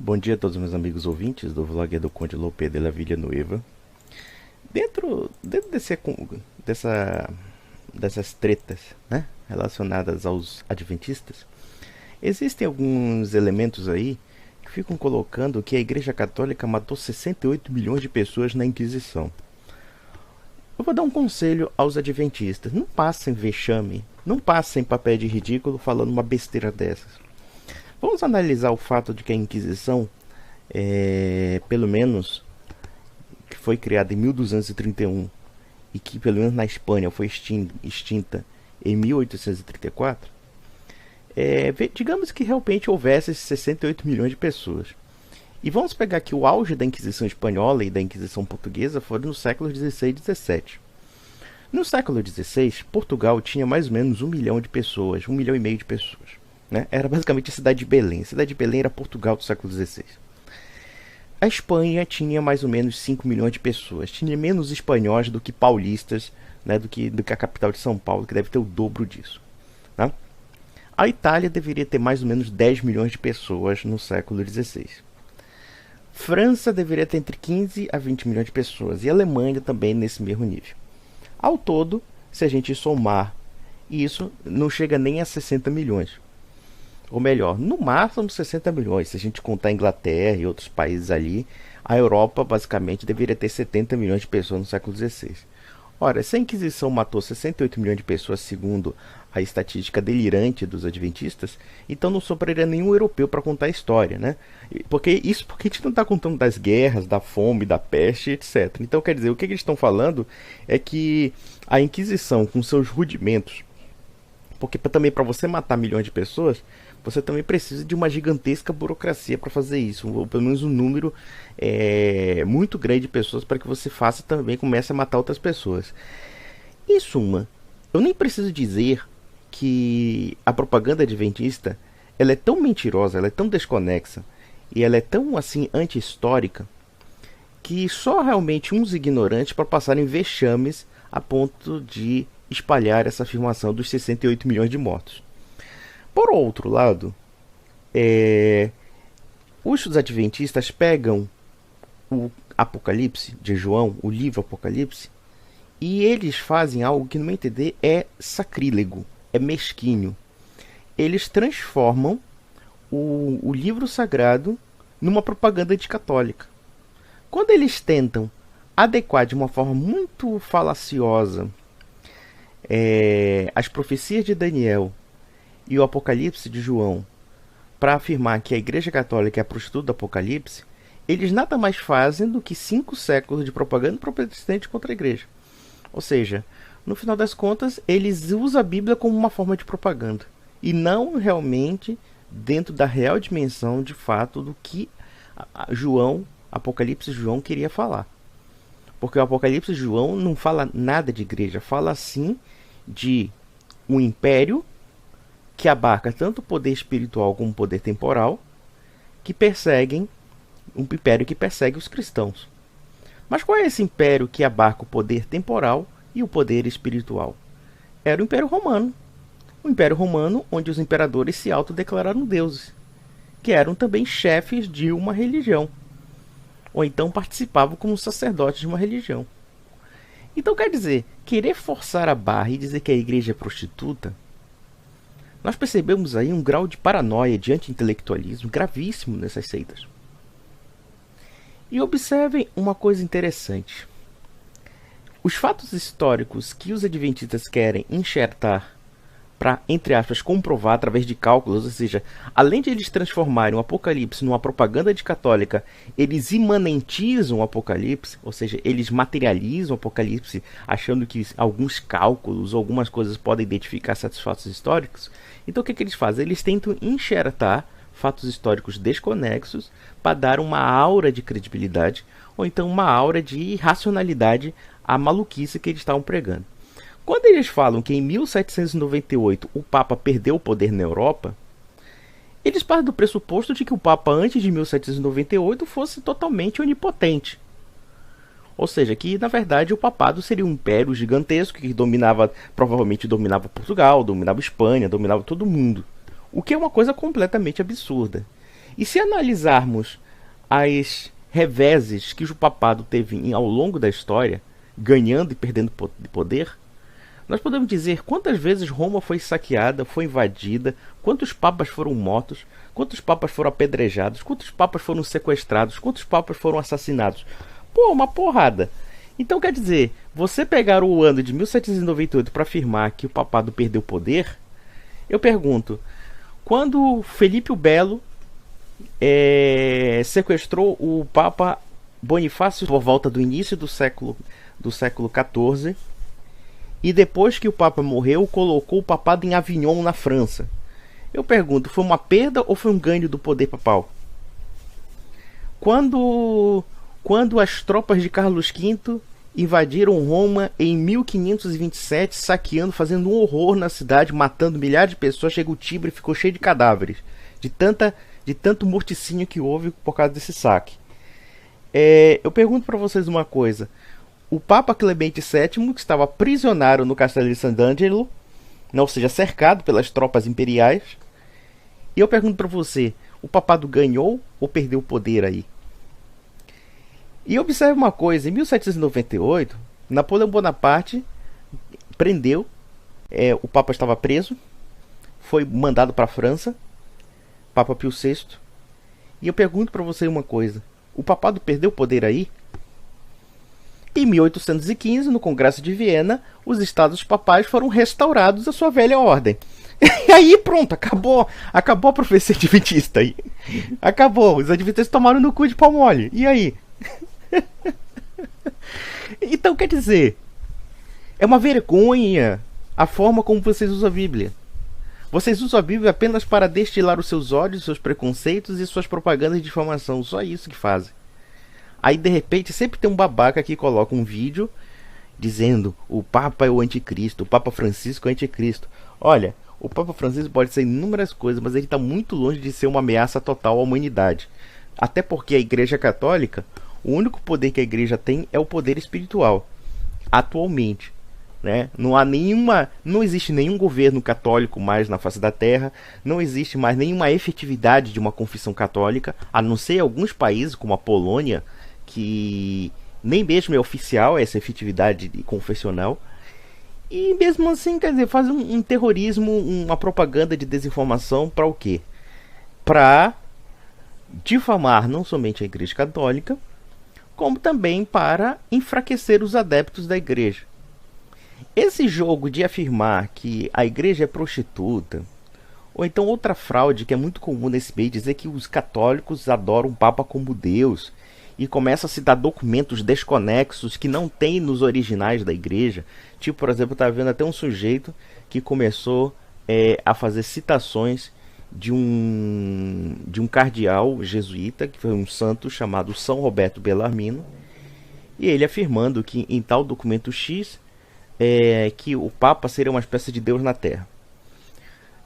Bom dia a todos meus amigos ouvintes do vlog do Conde Lope de la Villanueva. Dentro dessas tretas, né, relacionadas aos adventistas, existem alguns elementos aí que ficam colocando que a Igreja Católica matou 68 milhões de pessoas na Inquisição. Eu vou dar um conselho aos adventistas: não passem vexame, não passem papel de ridículo falando uma besteira dessas. Vamos analisar o fato de que a Inquisição, pelo menos, que foi criada em 1231 e que, pelo menos na Espanha, foi extinta em 1834. Digamos que realmente houvesse esses 68 milhões de pessoas. E vamos pegar que o auge da Inquisição Espanhola e da Inquisição Portuguesa foram nos séculos XVI e XVII. No século XVI, Portugal tinha mais ou menos 1 milhão de pessoas, 1,5 milhão de pessoas. Né? Era basicamente a cidade de Belém. A cidade de Belém era Portugal do século XVI. A Espanha tinha mais ou menos 5 milhões de pessoas. Tinha menos espanhóis do que paulistas, né, do que a capital de São Paulo, que deve ter o dobro disso. Né? A Itália deveria ter mais ou menos 10 milhões de pessoas no século XVI. França deveria ter entre 15 a 20 milhões de pessoas. E a Alemanha também nesse mesmo nível. Ao todo, se a gente somar isso, não chega nem a 60 milhões. Ou melhor, no máximo 60 milhões. Se a gente contar a Inglaterra e outros países ali, a Europa basicamente deveria ter 70 milhões de pessoas no século XVI. Ora, se a Inquisição matou 68 milhões de pessoas, segundo a estatística delirante dos adventistas, então não sobraria nenhum europeu para contar a história, né? Porque a gente não está contando das guerras, da fome, da peste, etc. Então, quer dizer, o que eles estão falando é que a Inquisição, com seus rudimentos, porque também para você matar milhões de pessoas, você também precisa de uma gigantesca burocracia para fazer isso, ou pelo menos um número muito grande de pessoas para que você faça também comece a matar outras pessoas. Em suma, eu nem preciso dizer que a propaganda adventista ela é tão mentirosa, ela é tão desconexa e ela é tão assim anti-histórica que só realmente uns ignorantes para passarem vexames a ponto de espalhar essa afirmação dos 68 milhões de mortos. Por outro lado, os adventistas pegam o Apocalipse de João, o livro Apocalipse, e eles fazem algo que, no meu entender, é sacrílego, é mesquinho. Eles transformam o livro sagrado numa propaganda anticatólica. Quando eles tentam adequar de uma forma muito falaciosa as profecias de Daniel e o Apocalipse de João para afirmar que a Igreja Católica é a prostituta do Apocalipse, eles nada mais fazem do que 5 séculos de propaganda protestante contra a Igreja. Ou seja, no final das contas, eles usam a Bíblia como uma forma de propaganda e não realmente dentro da real dimensão de fato do que Apocalipse de João queria falar. Porque o Apocalipse de João não fala nada de igreja, fala sim de um império que abarca tanto o poder espiritual como o poder temporal, que perseguem um império que persegue os cristãos. Mas qual é esse império que abarca o poder temporal e o poder espiritual? Era o Império Romano. O Império Romano, onde os imperadores se autodeclararam deuses, que eram também chefes de uma religião, ou então participavam como sacerdotes de uma religião. Então, quer dizer, querer forçar a barra e dizer que a igreja é prostituta, nós percebemos aí um grau de paranoia, de anti-intelectualismo gravíssimo nessas seitas. E observem uma coisa interessante. Os fatos históricos que os adventistas querem enxertar para, entre aspas, comprovar através de cálculos, ou seja, além de eles transformarem o Apocalipse numa propaganda anticatólica, eles imanentizam o Apocalipse, ou seja, eles materializam o Apocalipse achando que alguns cálculos, algumas coisas podem identificar certos fatos históricos. Então o que eles fazem? Eles tentam enxertar fatos históricos desconexos para dar uma aura de credibilidade ou então uma aura de racionalidade à maluquice que eles estavam pregando. Quando eles falam que em 1798 o Papa perdeu o poder na Europa, eles partem do pressuposto de que o Papa antes de 1798 fosse totalmente onipotente. Ou seja, que na verdade o papado seria um império gigantesco que provavelmente dominava Portugal, dominava Espanha, dominava todo mundo. O que é uma coisa completamente absurda. E se analisarmos as reveses que o papado teve ao longo da história, ganhando e perdendo de poder, nós podemos dizer quantas vezes Roma foi saqueada, foi invadida, quantos papas foram mortos, quantos papas foram apedrejados, quantos papas foram sequestrados, quantos papas foram assassinados. Pô, uma porrada. Então quer dizer, você pegar o ano de 1798 para afirmar que o papado perdeu poder, eu pergunto, quando Felipe o Belo sequestrou o Papa Bonifácio por volta do início do século XIV, e depois que o Papa morreu, colocou o papado em Avignon, na França. Eu pergunto, foi uma perda ou foi um ganho do poder papal? Quando as tropas de Carlos V invadiram Roma em 1527, saqueando, fazendo um horror na cidade, matando milhares de pessoas, chega o Tibre e ficou cheio de cadáveres, de tanto morticínio que houve por causa desse saque. Eu pergunto para vocês uma coisa. O Papa Clemente VII, que estava prisionário no Castelo de Sant'Angelo, ou seja, cercado pelas tropas imperiais, e eu pergunto para você, o papado ganhou ou perdeu o poder aí? E observe uma coisa, em 1798, Napoleão Bonaparte prendeu, o Papa estava preso, foi mandado para a França, Papa Pio VI, e eu pergunto para você uma coisa, o papado perdeu o poder aí? Em 1815, no Congresso de Viena, os estados papais foram restaurados à sua velha ordem. E aí pronto, acabou a profecia adventista aí. Acabou, os adventistas tomaram no cu de pau mole. E aí? Então quer dizer, é uma vergonha a forma como vocês usam a Bíblia. Vocês usam a Bíblia apenas para destilar os seus ódios, seus preconceitos e suas propagandas de difamação. Só isso que fazem. Aí de repente sempre tem um babaca que coloca um vídeo dizendo o Papa é o anticristo, o Papa Francisco é o anticristo. Olha, o Papa Francisco pode ser inúmeras coisas, mas ele está muito longe de ser uma ameaça total à humanidade. Até porque a Igreja Católica, o único poder que a Igreja tem é o poder espiritual. Atualmente, né? Não existe nenhum governo católico mais na face da Terra, não existe mais nenhuma efetividade de uma confissão católica, a não ser alguns países como a Polônia, que nem mesmo é oficial essa efetividade confessional. E mesmo assim, quer dizer, faz um terrorismo, uma propaganda de desinformação para o quê? Para difamar não somente a Igreja Católica, como também para enfraquecer os adeptos da Igreja. Esse jogo de afirmar que a Igreja é prostituta, ou então outra fraude que é muito comum nesse meio, dizer que os católicos adoram o Papa como Deus, e começa a se dar documentos desconexos que não tem nos originais da Igreja. Tipo, por exemplo, eu estava vendo até um sujeito que começou a fazer citações de um cardeal jesuíta, que foi um santo chamado São Roberto Bellarmino, e ele afirmando que em tal documento X, que o Papa seria uma espécie de Deus na Terra.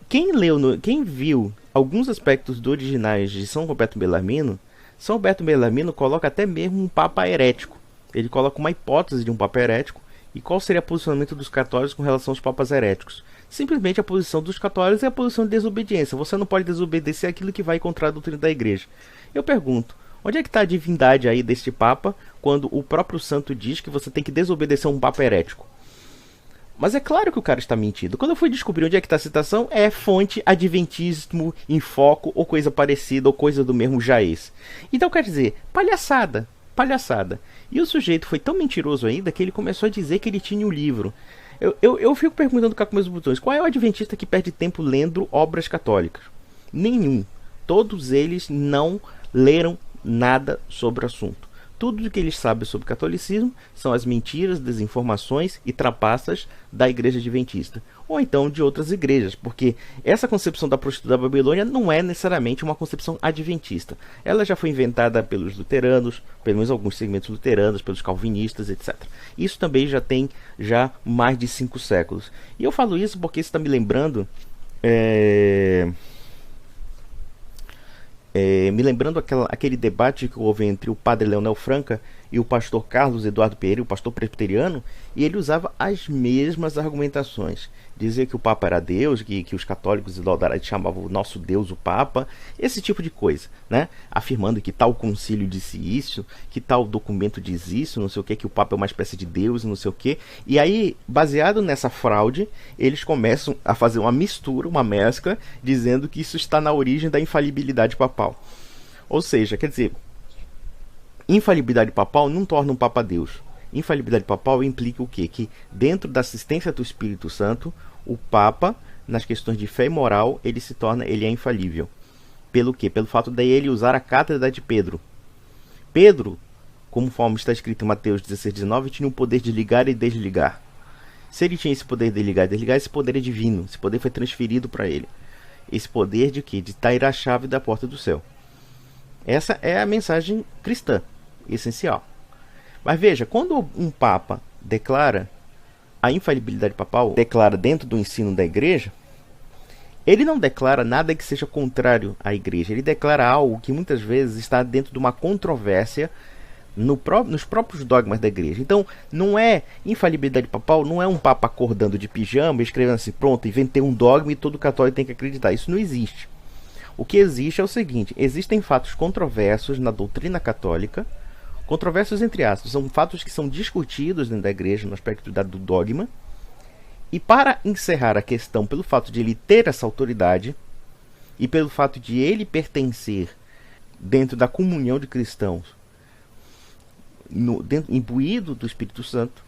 Quem viu alguns aspectos do originais de São Roberto Bellarmino, São Roberto Bellarmino coloca até mesmo um Papa herético. Ele coloca uma hipótese de um Papa herético. E qual seria o posicionamento dos católicos com relação aos papas heréticos? Simplesmente a posição dos católicos é a posição de desobediência. Você não pode desobedecer aquilo que vai contra a doutrina da Igreja. Eu pergunto, onde é que está a divindade aí deste Papa, quando o próprio santo diz que você tem que desobedecer um Papa herético? Mas é claro que o cara está mentindo. Quando eu fui descobrir onde é que está a citação, é fonte Adventismo em Foco, ou coisa parecida, ou coisa do mesmo jaez. Então quer dizer, palhaçada, palhaçada. E o sujeito foi tão mentiroso ainda que ele começou a dizer que ele tinha um livro. Eu fico perguntando cá com meus botões, qual é o adventista que perde tempo lendo obras católicas? Nenhum. Todos eles não leram nada sobre o assunto. Tudo o que eles sabem sobre o catolicismo são as mentiras, desinformações e trapaças da Igreja Adventista. Ou então de outras igrejas, porque essa concepção da prostituta da Babilônia não é necessariamente uma concepção adventista. Ela já foi inventada pelos luteranos, pelo menos alguns segmentos luteranos, pelos calvinistas, etc. Isso também já tem mais de 5 séculos. E eu falo isso porque isso está me lembrando... me lembrando aquele debate que houve entre o padre Leonel Franca e o pastor Carlos Eduardo Pereira, o pastor presbiteriano, e ele usava as mesmas argumentações. Dizia que o Papa era Deus, que os católicos chamavam o nosso Deus o Papa, esse tipo de coisa, né? Afirmando que tal concílio disse isso, que tal documento diz isso, não sei o que o Papa é uma espécie de Deus, não sei o que. E aí, baseado nessa fraude, eles começam a fazer uma mistura, uma mescla, dizendo que isso está na origem da infalibilidade papal. Ou seja, quer dizer, infalibilidade papal não torna um Papa Deus. Infalibilidade papal implica o quê? Que dentro da assistência do Espírito Santo, o Papa, nas questões de fé e moral, ele é infalível. Pelo quê? Pelo fato de ele usar a cátedra de Pedro. Pedro, conforme está escrito em Mateus 16:19, tinha o poder de ligar e desligar. Se ele tinha esse poder de ligar e desligar, esse poder é divino. Esse poder foi transferido para ele. Esse poder de quê? De tirar a chave da porta do céu. Essa é a mensagem cristã, essencial. Mas veja, quando um Papa declara a infalibilidade papal, declara dentro do ensino da Igreja, ele não declara nada que seja contrário à Igreja. Ele declara algo que muitas vezes está dentro de uma controvérsia nos próprios dogmas da Igreja. Então, não é infalibilidade papal, não é um Papa acordando de pijama, escrevendo assim, pronto, inventei um dogma e todo católico tem que acreditar. Isso não existe. O que existe é o seguinte: existem fatos controversos na doutrina católica, controversos entre aspas, são fatos que são discutidos dentro da Igreja no aspecto do dogma, e para encerrar a questão, pelo fato de ele ter essa autoridade e pelo fato de ele pertencer dentro da comunhão de cristãos, imbuído do Espírito Santo,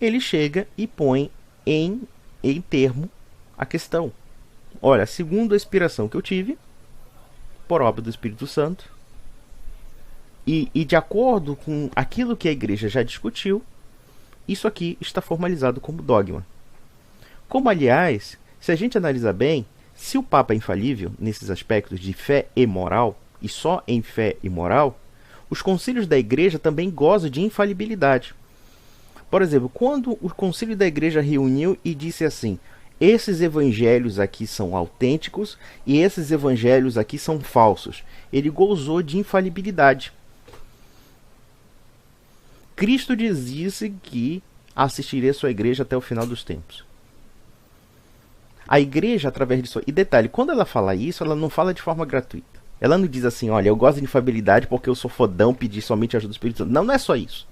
ele chega e põe em termo a questão. Olha, segundo a inspiração que eu tive, por obra do Espírito Santo, e de acordo com aquilo que a Igreja já discutiu, isso aqui está formalizado como dogma. Como, aliás, se a gente analisar bem, se o Papa é infalível nesses aspectos de fé e moral, e só em fé e moral, os concílios da Igreja também gozam de infalibilidade. Por exemplo, quando o concílio da Igreja reuniu e disse assim: esses evangelhos aqui são autênticos e esses evangelhos aqui são falsos, ele gozou de infalibilidade. Cristo disse que assistiria a sua igreja até o final dos tempos. A igreja, através disso... E detalhe, quando ela fala isso, ela não fala de forma gratuita. Ela não diz assim, olha, eu gosto de infalibilidade porque eu sou fodão, pedi somente a ajuda do Espírito Santo. Não, não é só isso.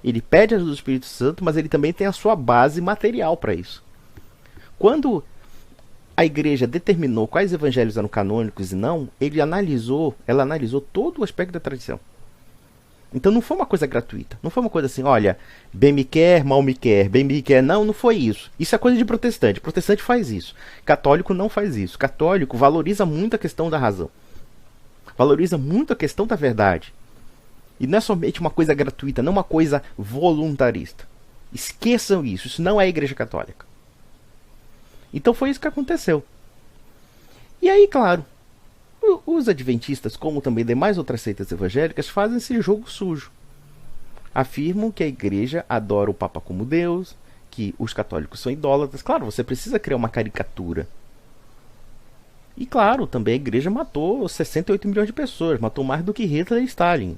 Ele pede a ajuda do Espírito Santo, mas ele também tem a sua base material para isso. Quando a igreja determinou quais evangelhos eram canônicos e não, ela analisou todo o aspecto da tradição. Então não foi uma coisa gratuita. Não foi uma coisa assim, olha, bem me quer, mal me quer, bem me quer. Não, não foi isso. Isso é coisa de protestante. Protestante faz isso. Católico não faz isso. Católico valoriza muito a questão da razão. Valoriza muito a questão da verdade. E não é somente uma coisa gratuita, não uma coisa voluntarista. Esqueçam isso. Isso não é a Igreja Católica. Então foi isso que aconteceu. E aí, claro, os adventistas, como também demais outras seitas evangélicas, fazem esse jogo sujo. Afirmam que a igreja adora o Papa como Deus, que os católicos são idólatras. Claro, você precisa criar uma caricatura. E claro, também a igreja matou 68 milhões de pessoas, matou mais do que Hitler e Stalin.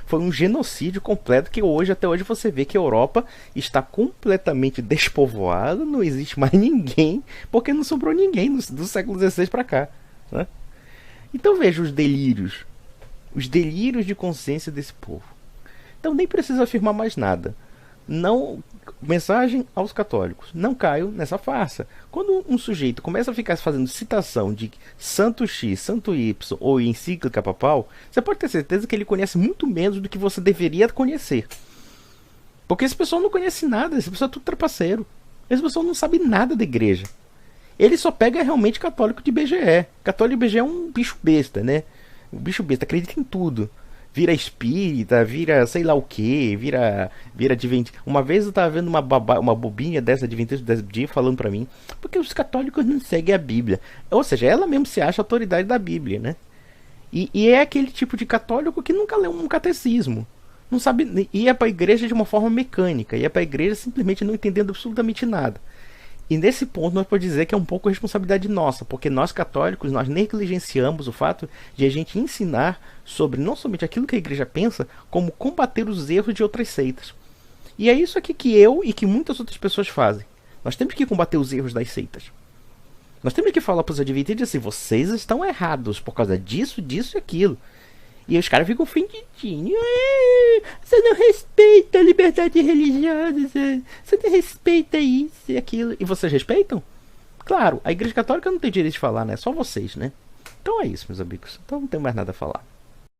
Foi um genocídio completo que até hoje você vê que a Europa está completamente despovoada, não existe mais ninguém, porque não sobrou ninguém do século XVI para cá, né? Então veja os delírios de consciência desse povo. Então nem preciso afirmar mais nada. Não, mensagem aos católicos: não caio nessa farsa. Quando um sujeito começa a ficar fazendo citação de santo X, santo Y ou encíclica papal, você pode ter certeza que ele conhece muito menos do que você deveria conhecer. Porque esse pessoal não conhece nada, esse pessoal é tudo trapaceiro. Esse pessoal não sabe nada da igreja. Ele só pega realmente católico de BGE. Católico de BGE é um bicho besta, né? Um bicho besta, acredita em tudo. Vira espírita, vira sei lá o que, vira adventista. Uma vez eu tava vendo uma bobinha dessa adventista desse dia falando pra mim, porque os católicos não seguem a Bíblia. Ou seja, ela mesmo se acha autoridade da Bíblia, né? E é aquele tipo de católico que nunca leu um catecismo. Não sabe, ia pra igreja de uma forma mecânica, ia pra igreja simplesmente não entendendo absolutamente nada. E nesse ponto nós podemos dizer que é um pouco responsabilidade nossa, porque nós católicos, nós negligenciamos o fato de a gente ensinar sobre não somente aquilo que a igreja pensa, como combater os erros de outras seitas. E é isso aqui que eu e que muitas outras pessoas fazem. Nós temos que combater os erros das seitas. Nós temos que falar para os adventistas assim, vocês estão errados por causa disso, disso e aquilo. E os caras ficam ofendidinhos. Você não respeita a liberdade religiosa. Você não respeita isso e aquilo. E vocês respeitam? Claro, a Igreja Católica não tem direito de falar, né? Só vocês, né? Então é isso, meus amigos. Então não tenho mais nada a falar.